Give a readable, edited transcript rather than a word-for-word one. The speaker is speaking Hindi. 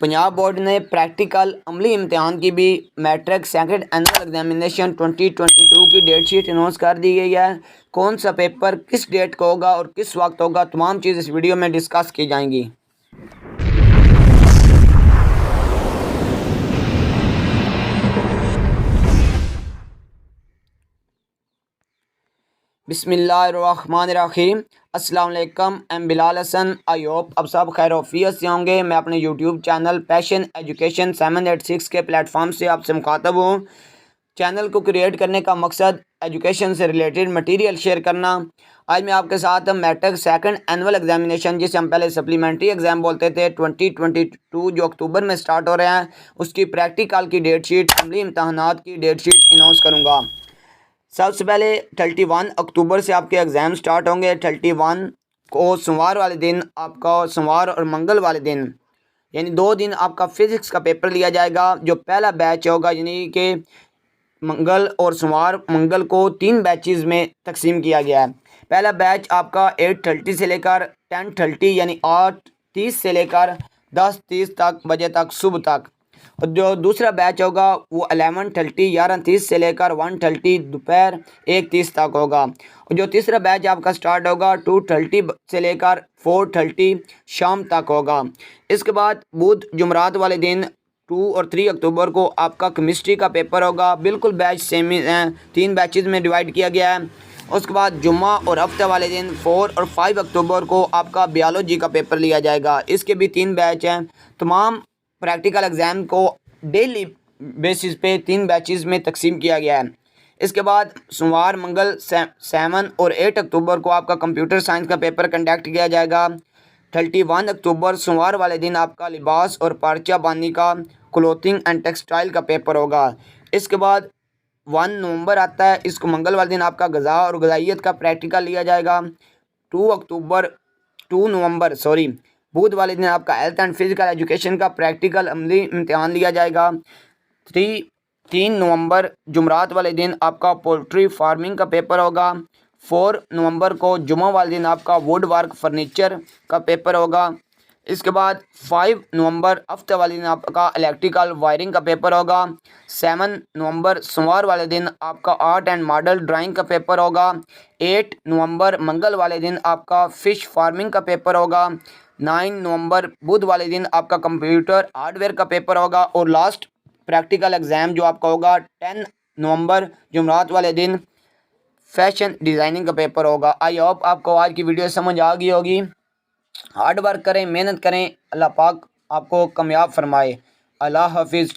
पंजाब बोर्ड ने प्रैक्टिकल अमली इम्तिहान की भी मैट्रिक सेकंड एनुअल एग्जामिनेशन 2022 की डेट शीट अनाउंस कर दी गई है। कौन सा पेपर किस डेट को होगा और किस वक्त होगा, तमाम चीज़ इस वीडियो में डिस्कस की जाएंगी। बिस्मिल्लाहिर्रहमानिर्रहीम। अस्सलाम वालेकुम। Am Bilal Hasan. I hope अब सब खैर ऑफियत से होंगे। मैं अपने यूट्यूब चैनल पैशन एजुकेशन 786 के प्लेटफॉर्म से आपसे मुखातब हूँ। चैनल को क्रिएट करने का मकसद एजुकेशन से रिलेटेड मटेरियल शेयर करना। आज मैं आपके साथ मैट्रिक सेकंड एनुअल एग्जामिनेशन, जिसे हम पहले सप्लीमेंट्री एग्ज़ाम बोलते थे, 2022 जो अक्टूबर में स्टार्ट हो रहे हैं, उसकी प्रैक्टिकल की डेट शीट, अमली इम्तहानात की डेट शीट अनाउंस करूँगा। सबसे पहले 31 अक्टूबर से आपके एग्ज़ाम स्टार्ट होंगे। 31 को सोमवार वाले दिन आपका, सोमवार और मंगल वाले दिन, यानी 2 दिन आपका फ़िज़िक्स का पेपर लिया जाएगा। जो पहला बैच होगा, यानी कि मंगल और सोमवार, मंगल को 3 बैचेस में तकसीम किया गया है। पहला बैच आपका 8:30 से लेकर 10:30 यानी 8:30 से लेकर 10:30 बजे तक सुबह तक। और जो दूसरा बैच होगा वो 11:30 11:30 से लेकर 1:30 दोपहर 1:30 तक होगा। और जो तीसरा बैच आपका स्टार्ट होगा 2:30 से लेकर 4:30 शाम तक होगा। इसके बाद बुध जुमरात वाले दिन 2 और 3 अक्टूबर को आपका केमिस्ट्री का पेपर होगा। बिल्कुल बैच सेम हैं, 3 बैचेस में डिवाइड किया गया है। उसके बाद जुम्मा और हफ्ते वाले दिन 4 और 5 अक्टूबर को आपका बायोलॉजी का पेपर लिया जाएगा। इसके भी 3 बैच हैं। तमाम प्रैक्टिकल एग्ज़ाम को डेली बेसिस पे 3 बैचेस में तकसीम किया गया है। इसके बाद सोमवार मंगल 7 और 8 अक्टूबर को आपका कंप्यूटर साइंस का पेपर कंडक्ट किया जाएगा। 31 अक्टूबर सोमवार वाले दिन आपका लिबास और पर्चा बानी का, क्लोथिंग एंड टेक्सटाइल का पेपर होगा। इसके बाद 1 नवंबर आता है, इसको मंगल वाले दिन आपका ग़िज़ा और ग़िज़ाइयत का प्रैक्टिकल लिया जाएगा। 2 नवंबर बुध वाले दिन आपका हेल्थ एंड फिजिकल एजुकेशन का प्रैक्टिकल अमली इम्तिहान लिया जाएगा। 3 नवंबर जुमरात वाले दिन आपका पोल्ट्री फार्मिंग का पेपर होगा। 4 नवंबर को जुमा वाले दिन आपका वुड वर्क फर्नीचर का पेपर होगा। इसके बाद 5 नवंबर हफ्ते वाले दिन आपका इलेक्ट्रिकल वायरिंग का पेपर होगा। 7 नवंबर सोमवार वाले दिन आपका आर्ट एंड मॉडल ड्राइंग का पेपर होगा। 8 नवंबर मंगल वाले दिन आपका फ़िश फार्मिंग का पेपर होगा। 9 नवंबर बुध वाले दिन आपका कंप्यूटर हार्डवेयर का पेपर होगा। और लास्ट प्रैक्टिकल एग्ज़ाम जो आपका होगा 10 नवंबर जुमरात वाले दिन फैशन डिज़ाइनिंग का पेपर होगा। आई होप आपको आज की वीडियो समझ आ गई होगी। हार्ड वर्क करें, मेहनत करें, अल्लाह पाक आपको कामयाब फरमाए। अल्लाह हाफिज़।